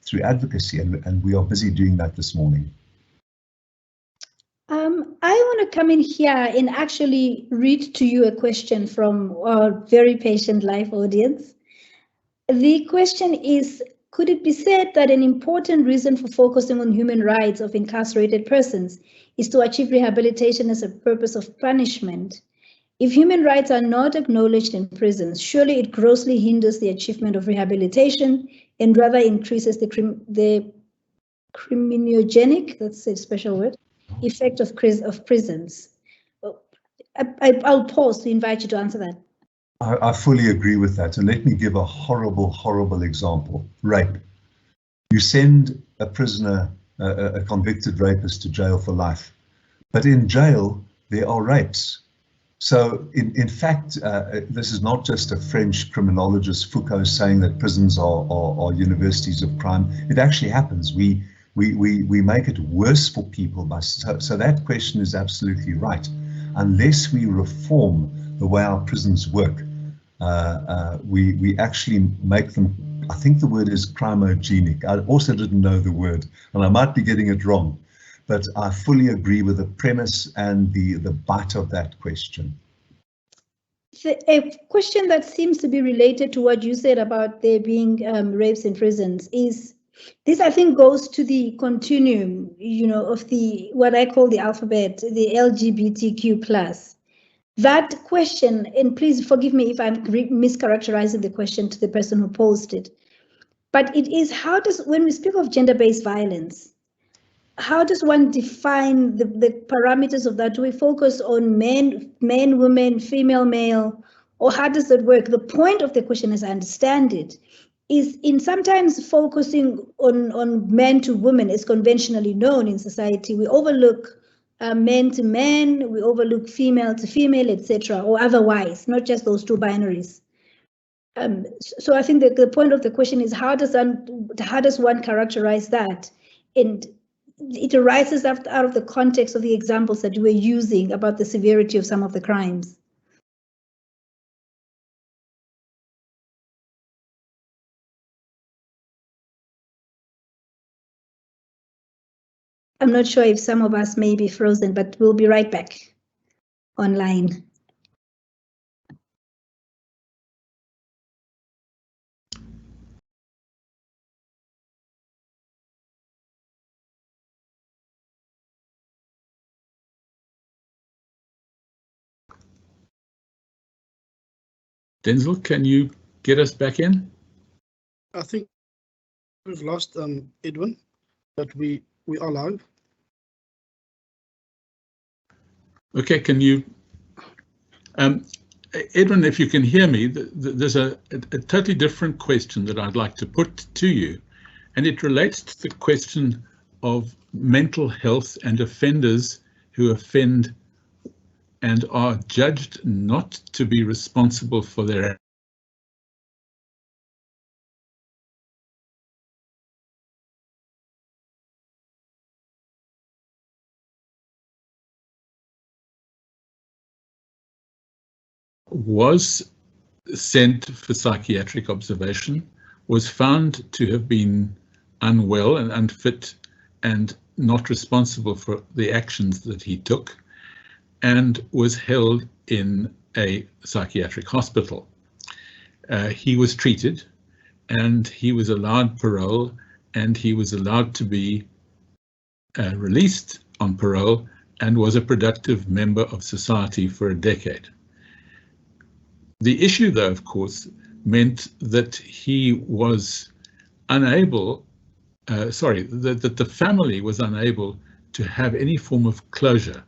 Through advocacy, and we are busy doing that this morning. I want to come in here and actually read to you a question from our very patient live audience. The question is, could it be said that an important reason for focusing on human rights of incarcerated persons is to achieve rehabilitation as a purpose of punishment? If human rights are not acknowledged in prisons, surely it grossly hinders the achievement of rehabilitation and rather increases the criminogenic, that's a special word, effect of prisons. I'll pause to invite you to answer that. I fully agree with that. And let me give a horrible, horrible example. Rape. You send a prisoner, a convicted rapist, to jail for life. But in jail, there are rapes. So in fact, this is not just a French criminologist, Foucault, saying that prisons are universities of crime. It actually happens. We make it worse for people. So that question is absolutely right. Unless we reform the way our prisons work, we actually make them, I think the word is crimogenic. I also didn't know the word, and I might be getting it wrong. But I fully agree with the premise and the bite of that question. A question that seems to be related to what you said about there being rapes in prisons is, this I think goes to the continuum, of the, what I call the alphabet, the LGBTQ+. That question, and please forgive me if I'm mischaracterizing the question to the person who posed it, but it is, when we speak of gender-based violence, how does one define the parameters of that? Do we focus on men, women, female, male, or how does that work? The point of the question, as I understand it, is in sometimes focusing on men to women is conventionally known in society. We overlook men to men, we overlook female to female, etc., or otherwise, not just those two binaries. So I think that the point of the question is, how does one characterize that? And it arises out of the context of the examples that you were using about the severity of some of the crimes. I'm not sure if some of us may be frozen, but we'll be right back online. Denzel, can you get us back in? I think we've lost Edwin, but we are live. Okay, can you, Edwin, if you can hear me, there's a totally different question that I'd like to put to you, and it relates to the question of mental health and offenders who offend and are judged not to be responsible for their was sent for psychiatric observation, was found to have been unwell and unfit, and not responsible for the actions that he took, and was held in a psychiatric hospital. He was treated, and he was allowed parole, and he was allowed to be released on parole, and was a productive member of society for a decade. The issue, though, of course, meant that he was unable, that the family was unable to have any form of closure.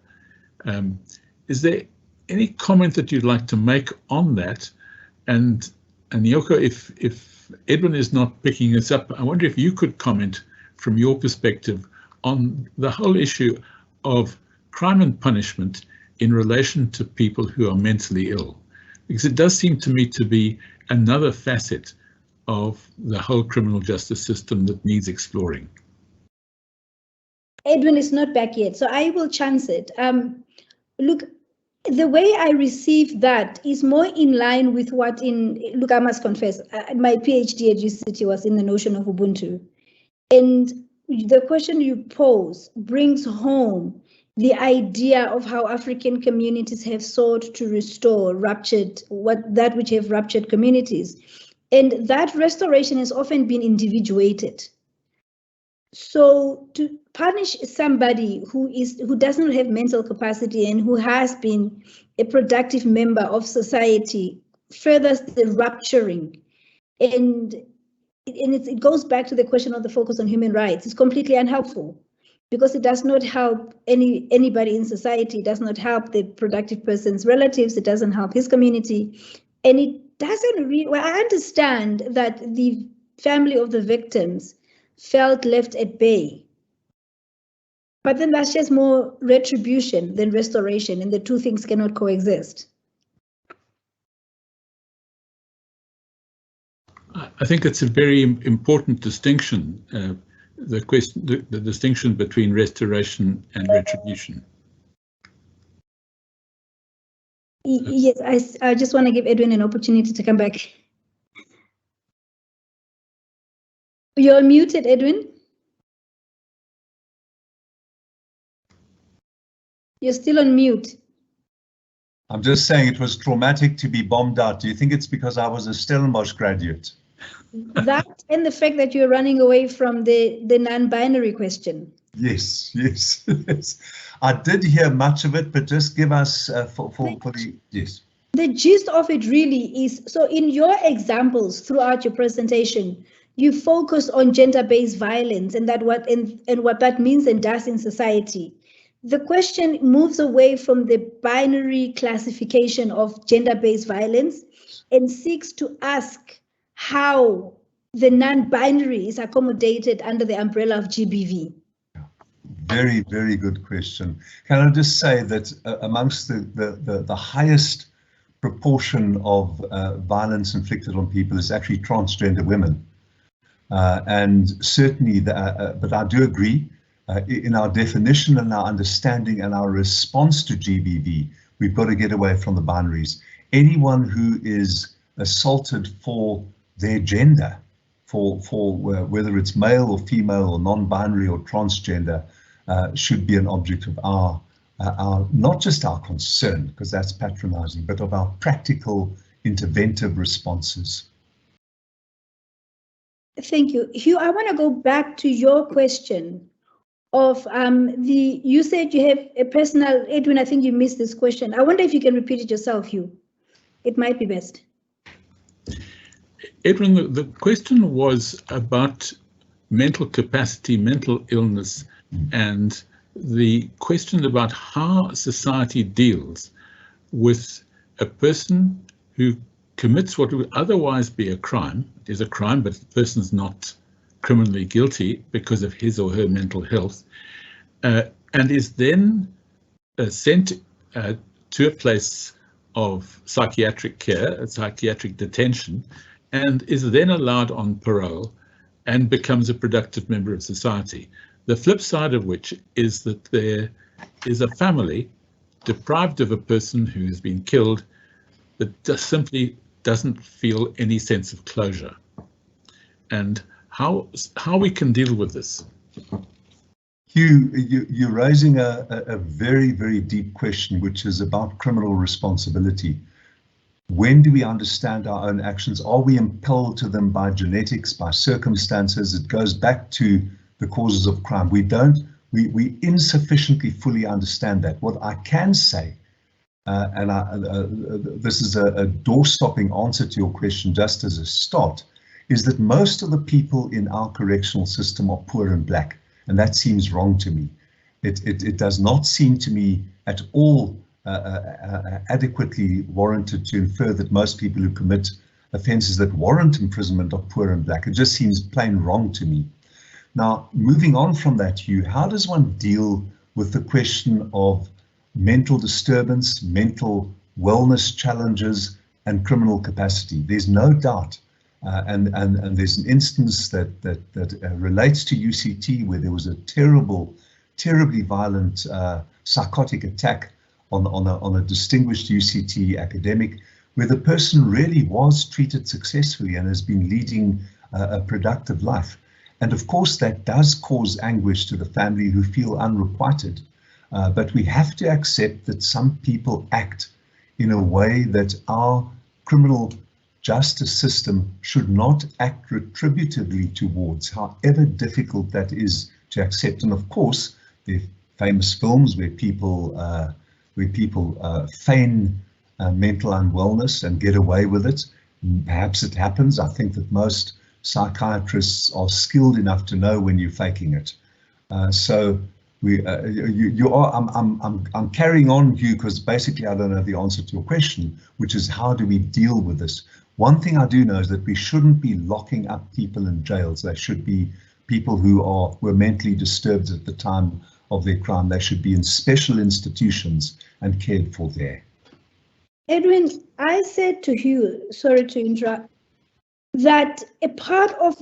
Is there any comment that you'd like to make on that? And Nyoko, if Edwin is not picking this up, I wonder if you could comment from your perspective on the whole issue of crime and punishment in relation to people who are mentally ill, because it does seem to me to be another facet of the whole criminal justice system that needs exploring. Edwin is not back yet, so I will chance it. Look, the way I receive that is more in line with what look, I must confess, my PhD at UCT was in the notion of Ubuntu. And the question you pose brings home the idea of how African communities have sought to restore that which have ruptured communities. And that restoration has often been individuated. So to punish somebody who does not have mental capacity and who has been a productive member of society furthers the rupturing. And it goes back to the question of the focus on human rights. It's completely unhelpful because it does not help anybody in society. It does not help the productive person's relatives. It doesn't help his community. And it doesn't really, well, I understand that the family of the victims felt left at bay. But then that's just more retribution than restoration, and the two things cannot coexist. I think it's a very important distinction, the distinction between restoration and retribution. Yes, I just want to give Edwin an opportunity to come back. You're muted, Edwin. You're still on mute. I'm just saying it was traumatic to be bombed out. Do you think it's because I was a Stellenbosch graduate? That and the fact that you're running away from the non-binary question. Yes. I did hear much of it, but just give us yes. The gist of it really is, so in your examples throughout your presentation, you focus on gender-based violence and what that means and does in society. The question moves away from the binary classification of gender-based violence and seeks to ask how the non-binary is accommodated under the umbrella of GBV. Very, very good question. Can I just say that amongst the highest proportion of violence inflicted on people is actually transgender women. And certainly, but I do agree, in our definition and our understanding and our response to GBV, we've got to get away from the binaries. Anyone who is assaulted for their gender, for whether it's male or female or non-binary or transgender, should be an object of our not just our concern, because that's patronizing, but of our practical interventive responses. Thank you. Hugh, I want to go back to your question of you said you have a personal, Edwin, I think you missed this question. I wonder if you can repeat it yourself, Hugh. It might be best. Edwin, the question was about mental capacity, mental illness, and the question about how society deals with a person who commits what would otherwise be a crime. It is a crime, but the person's not criminally guilty because of his or her mental health, and is then sent to a place of psychiatric care, a psychiatric detention, and is then allowed on parole and becomes a productive member of society. The flip side of which is that there is a family deprived of a person who has been killed that just simply doesn't feel any sense of closure. And how we can deal with this? Hugh, you're raising a very, very deep question, which is about criminal responsibility. When do we understand our own actions? Are we impelled to them by genetics, by circumstances? It goes back to the causes of crime. We insufficiently fully understand that. What I can say, this is a door-stopping answer to your question just as a start, is that most of the people in our correctional system are poor and black, and that seems wrong to me. It does not seem to me at all adequately warranted to infer that most people who commit offences that warrant imprisonment are poor and black. It just seems plain wrong to me. Now, moving on from that, Hugh, how does one deal with the question of mental disturbance, mental wellness challenges, and criminal capacity? There's no doubt, and there's an instance that relates to UCT where there was a terribly violent psychotic attack on a distinguished UCT academic, where the person really was treated successfully and has been leading a productive life. And of course, that does cause anguish to the family who feel unrequited. But we have to accept that some people act in a way that our criminal justice system should not act retributively towards, however difficult that is to accept. And of course, there are famous films where people feign mental unwellness and get away with it. Perhaps it happens. I think that most psychiatrists are skilled enough to know when you're faking it. So I'm carrying on, Hugh, because basically I don't know the answer to your question, which is how do we deal with this? One thing I do know is that we shouldn't be locking up people in jails. They should be people who were mentally disturbed at the time of their crime. They should be in special institutions and cared for there. Edwin, I said to Hugh, sorry to interrupt, that a part of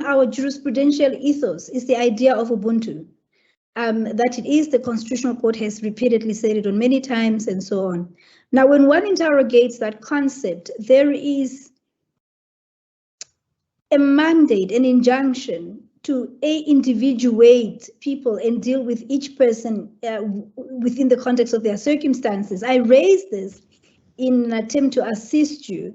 our jurisprudential ethos is the idea of Ubuntu. That it is, the Constitutional Court has repeatedly said it on many times and so on. Now, when one interrogates that concept, there is a mandate, an injunction to individuate people and deal with each person within the context of their circumstances. I raise this in an attempt to assist you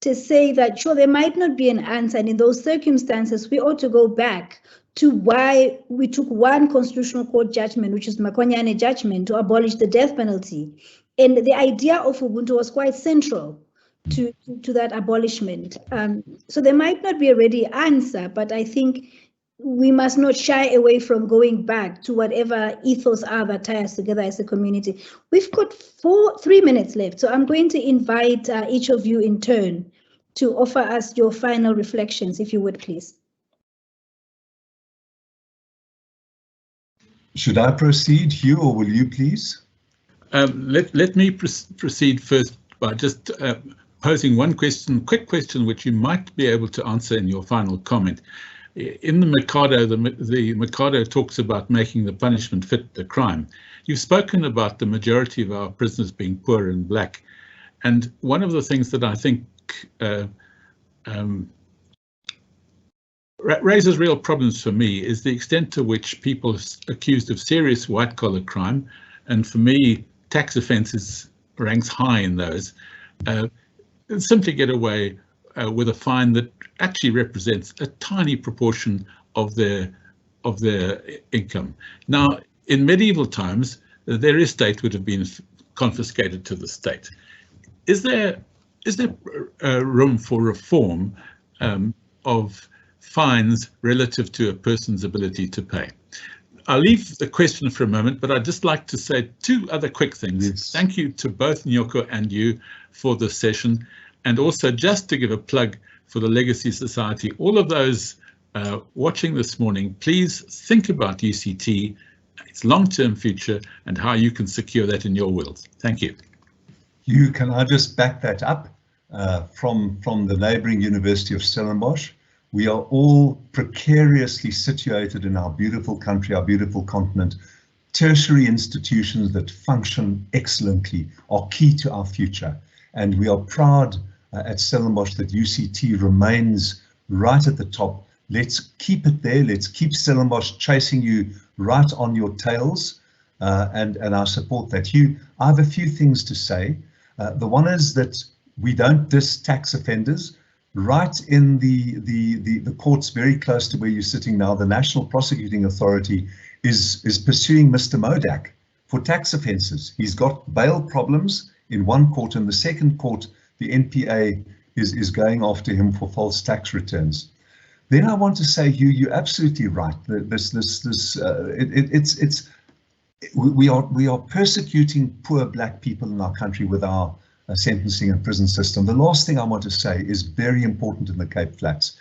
to say that, sure, there might not be an answer, and in those circumstances, we ought to go back to why we took one Constitutional Court judgment, which is Makwanyane judgment, to abolish the death penalty. And the idea of Ubuntu was quite central to that abolishment. So there might not be a ready answer, but I think we must not shy away from going back to whatever ethos are that tie us together as a community. We've got 3 minutes left, so I'm going to invite each of you in turn to offer us your final reflections, if you would, please. Should I proceed, Hugh, or will you please? Let me proceed first by just posing one quick question, which you might be able to answer in your final comment. In the Mikado, the Mikado talks about making the punishment fit the crime. You've spoken about the majority of our prisoners being poor and black. And one of the things that I think raises real problems for me is the extent to which people accused of serious white-collar crime, and for me, tax offences ranks high in those, simply get away with a fine that actually represents a tiny proportion of their income. Now, in medieval times, their estate would have been confiscated to the state. Is there room for reform of fines relative to a person's ability to pay? I'll leave the question for a moment, but I'd just like to say two other quick things. Yes. Thank you to both Nyoko and you for this session. And also just to give a plug for the Legacy Society, all of those watching this morning, please think about UCT, its long-term future, and how you can secure that in your wills. Thank you. Hugh, can I just back that up from the neighbouring University of Stellenbosch? We are all precariously situated in our beautiful country, our beautiful continent. Tertiary institutions that function excellently are key to our future. And we are proud at Stellenbosch that UCT remains right at the top. Let's keep it there. Let's keep Stellenbosch chasing you right on your tails, and I support that. Hugh, I have a few things to say. The one is that we don't diss tax offenders. Right in the courts very close to where you're sitting now, the National Prosecuting Authority is pursuing Mr. Modak for tax offences. He's got bail problems in one court, and the second court, the NPA, is going after him for false tax returns. Then I want to say, Hugh, you're absolutely right. We are persecuting poor black people in our country with our sentencing and prison system. The last thing I want to say is very important in the Cape Flats.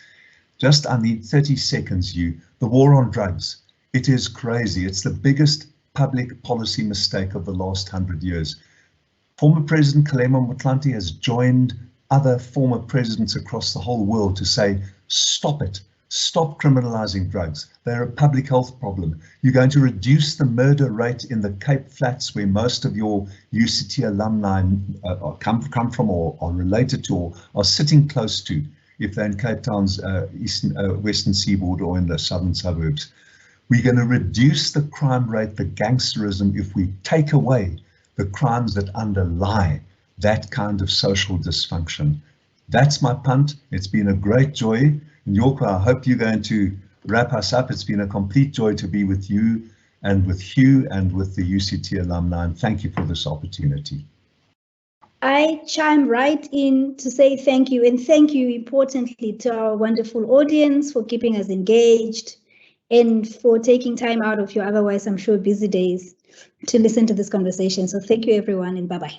Just, I need 30 seconds, Hugh. The war on drugs. It is crazy. It's the biggest public policy mistake of the last 100 years. Former President Kgalema Motlanthe has joined other former presidents across the whole world to say, stop it. Stop criminalizing drugs. They're a public health problem. You're going to reduce the murder rate in the Cape Flats, where most of your UCT alumni come from, or are related to, or are sitting close to, if they're in Cape Town's western seaboard or in the southern suburbs. We're going to reduce the crime rate, the gangsterism, if we take away the crimes that underlie that kind of social dysfunction. That's my punt. It's been a great joy. And Yorko, I hope you're going to wrap us up. It's been a complete joy to be with you and with Hugh and with the UCT alumni. And thank you for this opportunity. I chime right in to say thank you, and thank you importantly to our wonderful audience for keeping us engaged and for taking time out of your otherwise, I'm sure, busy days to listen to this conversation. So thank you, everyone, and bye-bye.